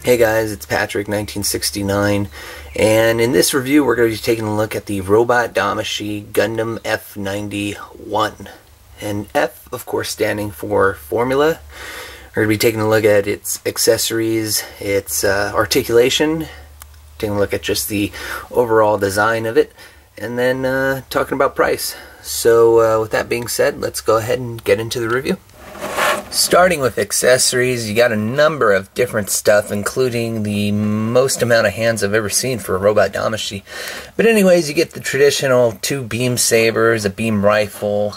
Hey guys, it's Patrick 1969, and in this review we're going to be taking a look at the robot Damashii Gundam F91. And F, of course, standing for formula. We're going to be taking a look at its accessories, its articulation, taking a look at just the overall design of it, and then talking about price. So with that being said, let's go ahead and get into the review. Starting with accessories, you got a number of different stuff, including the most amount of hands I've ever seen for a robot Damashii. But anyways, you get the traditional 2 beam sabers, a beam rifle.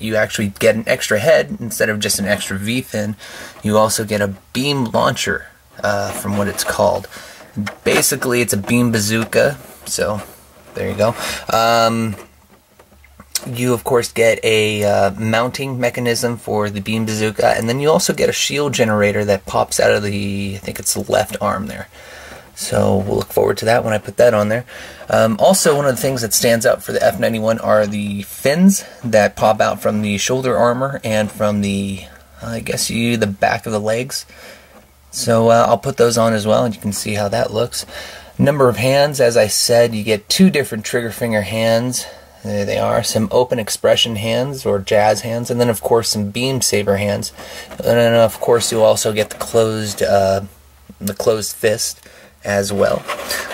You actually get an extra head instead of just an extra V-fin. You also get a beam launcher, from what it's called. Basically, it's a beam bazooka, so there you go. You, of course, get a mounting mechanism for the beam bazooka, and then you also get a shield generator that pops out of the, I think it's the left arm there. So we'll look forward to that when I put that on there. Also, one of the things that stands out for the F91 are the fins that pop out from the shoulder armor and from the, I guess the back of the legs. So I'll put those on as well, and you can see how that looks. Number of hands, as I said, you get 2 different trigger finger hands. There they are, some open expression hands or jazz hands, and then of course some beam saber hands. And then of course you'll also get the closed fist as well.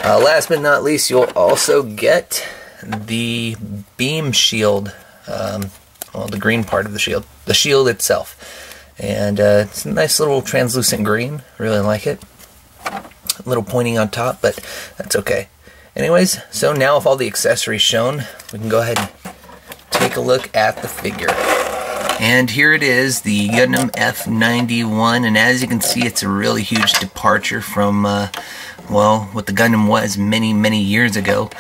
Last but not least, you'll also get the beam shield, well, the green part of the shield itself. And it's a nice little translucent green, really like it. A little pointing on top, but that's okay. Anyways, so now with all the accessories shown, we can go ahead and take a look at the figure. And here it is, the Gundam F91, and as you can see, it's a really huge departure from, well, what the Gundam was many, many years ago.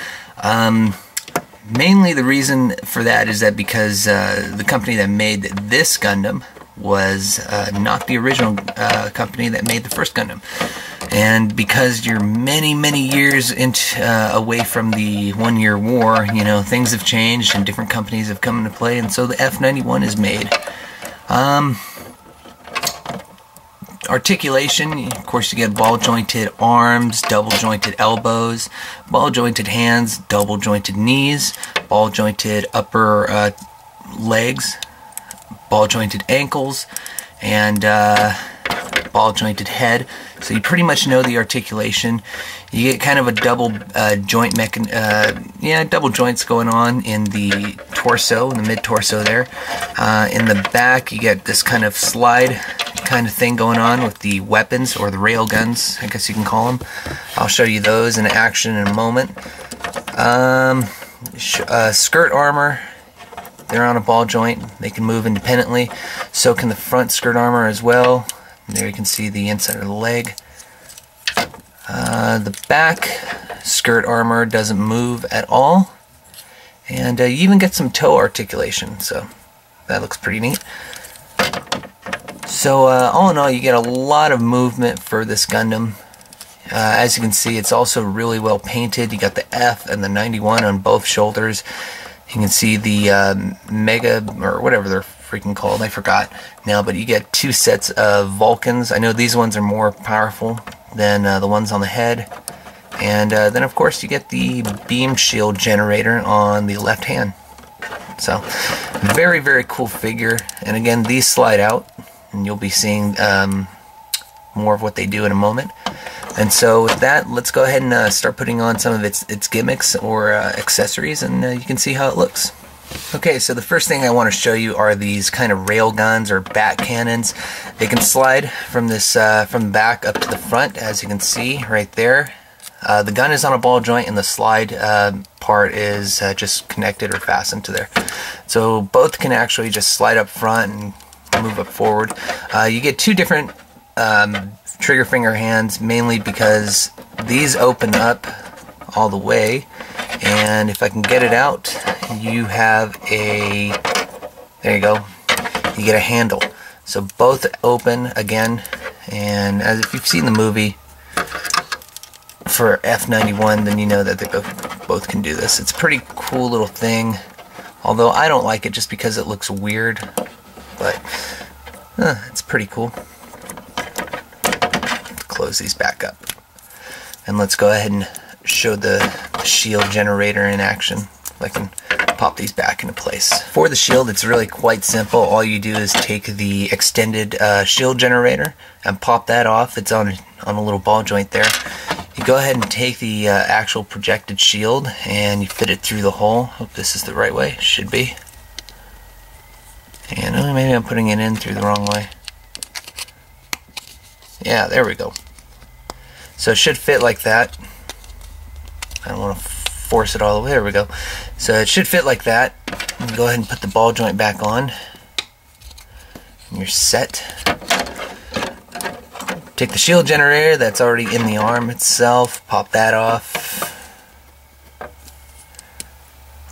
Mainly the reason for that is that because the company that made this Gundam was not the original company that made the first Gundam. And because you're many, many years away from the one-year war, you know, things have changed and different companies have come into play, and so the F91 is made. Articulation, of course, you get ball-jointed arms, double-jointed elbows, ball-jointed hands, double-jointed knees, ball-jointed upper legs, ball-jointed ankles, and ball-jointed head. So you pretty much know the articulation. You get kind of a double double joints going on in the torso, in the mid-torso there. In the back, you get this kind of slide kind of thing going on with the weapons, or the rail guns, I guess you can call them. I'll show you those in action in a moment. Skirt armor. They're on a ball joint. They can move independently. So can the front skirt armor as well. And there you can see the inside of the leg. The back skirt armor doesn't move at all. And you even get some toe articulation. So that looks pretty neat. So all in all, you get a lot of movement for this Gundam. As you can see, it's also really well painted. You got the F and the 91 on both shoulders. You can see the Mega, or whatever they're freaking called, I forgot now, but you get 2 sets of Vulcans. I know these ones are more powerful than the ones on the head. And then of course you get the beam shield generator on the left hand. So, very, very cool figure. And again, these slide out, and you'll be seeing more of what they do in a moment. And so with that, let's go ahead and start putting on some of its gimmicks or accessories, and you can see how it looks. Okay, so the first thing I want to show you are these kind of rail guns or bat cannons. They can slide from this from the back up to the front, as you can see right there. The gun is on a ball joint, and the slide part is just connected or fastened to there. So both can actually just slide up front and move up forward. You get 2 different trigger finger hands, mainly because these open up all the way, and if I can get it out, you have a, there you go, you get a handle. So both open again, and as if you've seen the movie for F91, then you know that they both can do this. It's a pretty cool little thing, although I don't like it just because it looks weird, but it's pretty cool. close these back up. And let's go ahead and show the shield generator in action. If I can pop these back into place. For the shield, it's really quite simple. All you do is take the extended shield generator and pop that off. It's on a little ball joint there. You go ahead and take the actual projected shield and you fit it through the hole. Hope this is the right way. Should be. And maybe I'm putting it in through the wrong way. Yeah, there we go. So it should fit like that. I don't want to force it all the way. There we go. So it should fit like that. And go ahead and put the ball joint back on. And you're set. Take the shield generator that's already in the arm itself, pop that off,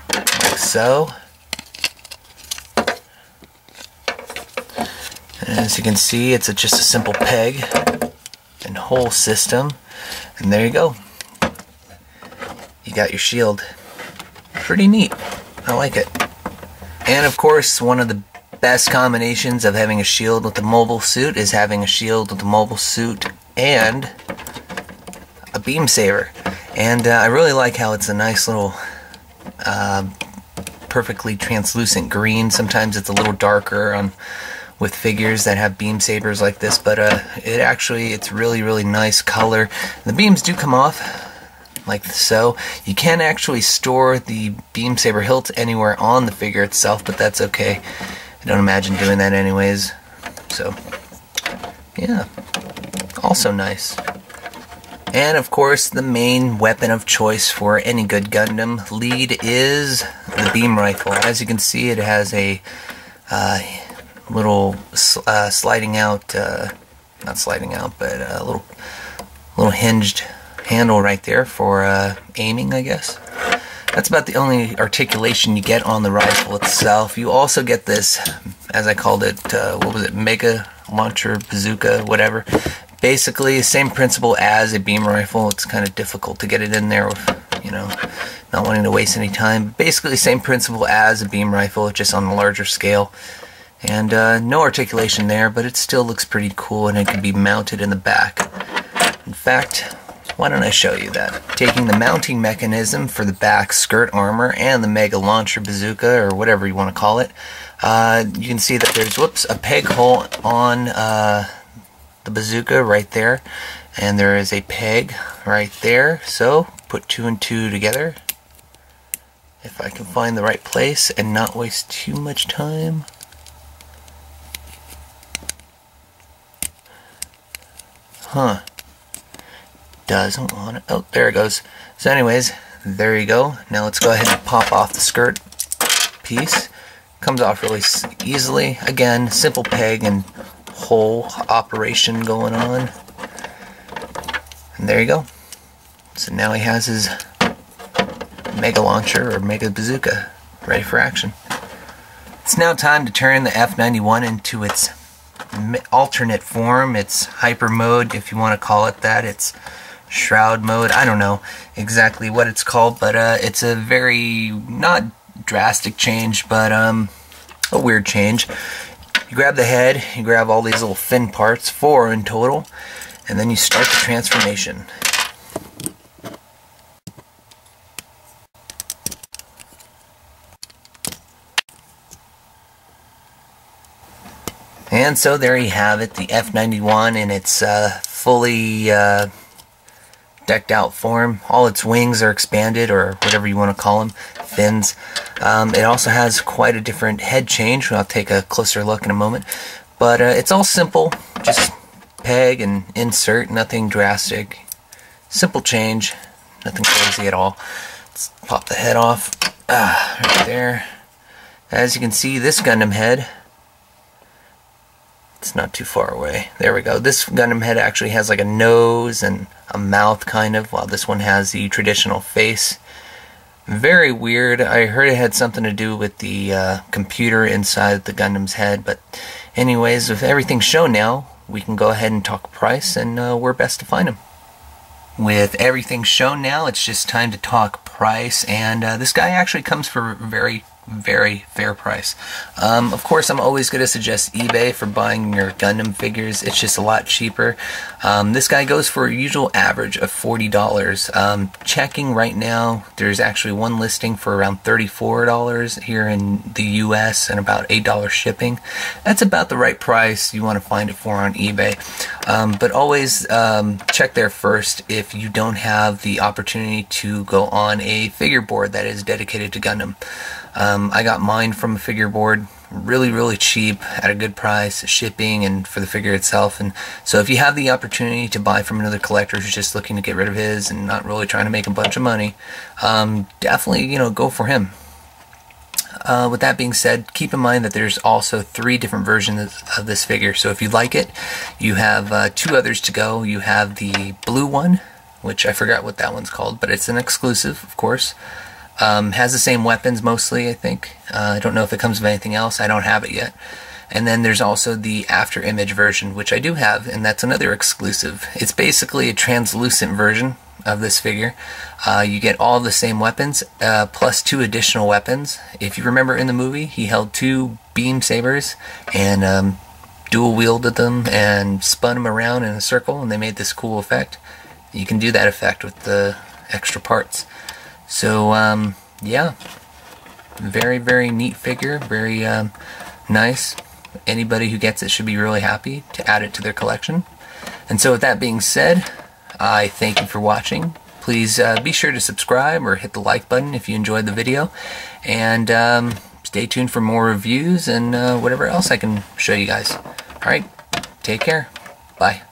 like so. And as you can see, it's just a simple peg and hole system, and there you go. You got your shield. Pretty neat. I like it. And of course, one of the best combinations of having a shield with a mobile suit is having a shield with a mobile suit and a beam saber. And I really like how it's a nice little perfectly translucent green. Sometimes it's a little darker with figures that have beam sabers like this, but it's really nice color. The beams do come off like so. You can actually store the beam saber hilt anywhere on the figure itself, but that's okay. I don't imagine doing that anyways. So, yeah. Also nice. And of course, the main weapon of choice for any good Gundam lead is the beam rifle. As you can see, it has a little sliding out, not sliding out, but a little hinged handle right there for aiming, I guess. That's about the only articulation you get on the rifle itself. You also get this, as I called it, what was it, Mega Launcher Bazooka, whatever. Basically, same principle as a beam rifle. It's kind of difficult to get it in there with, not wanting to waste any time. Basically, same principle as a beam rifle, just on a larger scale. And no articulation there, but it still looks pretty cool, and it can be mounted in the back. In fact, why don't I show you that? Taking the mounting mechanism for the back skirt armor and the Mega Launcher Bazooka, or whatever you want to call it, you can see that there's, a peg hole on the bazooka right there, and there is a peg right there. So, put 2 and 2 together. If I can find the right place and not waste too much time. Huh. Doesn't want it. Oh, there it goes. So anyways, there you go. Now let's go ahead and pop off the skirt piece. Comes off really easily. Again, simple peg and hole operation going on. And there you go. So now he has his Mega Launcher or Mega Bazooka ready for action. It's now time to turn the F91 into its alternate form, its hyper mode, if you want to call it that. It's shroud mode. I don't know exactly what it's called, but it's a very, not drastic change, but a weird change. You grab the head, you grab all these little fin parts, 4 in total, and then you start the transformation. And so there you have it, the F91 in its fully decked out form. All its wings are expanded, or whatever you want to call them, fins. It also has quite a different head change. I'll take a closer look in a moment. But it's all simple, just peg and insert, nothing drastic. Simple change, nothing crazy at all. Let's pop the head off, right there. As you can see, this Gundam head, it's not too far away. There we go. This Gundam head actually has like a nose and a mouth kind of, while this one has the traditional face. Very weird. I heard it had something to do with the computer inside the Gundam's head, but anyways, with everything shown now, we can go ahead and talk price and where best to find them. With everything shown now, it's just time to talk price, and this guy actually comes for very very fair price. Of course, I'm always going to suggest eBay for buying your Gundam figures. It's just a lot cheaper. This guy goes for a usual average of $40. Checking right now, there's actually one listing for around $34 here in the US and about $8 shipping. That's about the right price you want to find it for on eBay. But always check there first if you don't have the opportunity to go on a figure board that is dedicated to Gundam. I got mine from a figure board, really cheap at a good price, shipping and for the figure itself. And so if you have the opportunity to buy from another collector who's just looking to get rid of his and not really trying to make a bunch of money, definitely, go for him. With that being said, keep in mind that there's also 3 different versions of this figure. So if you like it, you have 2 others to go. You have the blue one, which I forgot what that one's called, but it's an exclusive, of course. Has the same weapons mostly, I think. I don't know if it comes with anything else. I don't have it yet. And then there's also the after image version, which I do have, and that's another exclusive. It's basically a translucent version of this figure. You get all the same weapons, plus 2 additional weapons. If you remember in the movie, he held 2 beam sabers and dual wielded them and spun them around in a circle, and they made this cool effect. You can do that effect with the extra parts. So, yeah, very neat figure, very nice. Anybody who gets it should be really happy to add it to their collection. And so with that being said, I thank you for watching. Please be sure to subscribe or hit the like button if you enjoyed the video. And stay tuned for more reviews and whatever else I can show you guys. Alright, take care. Bye.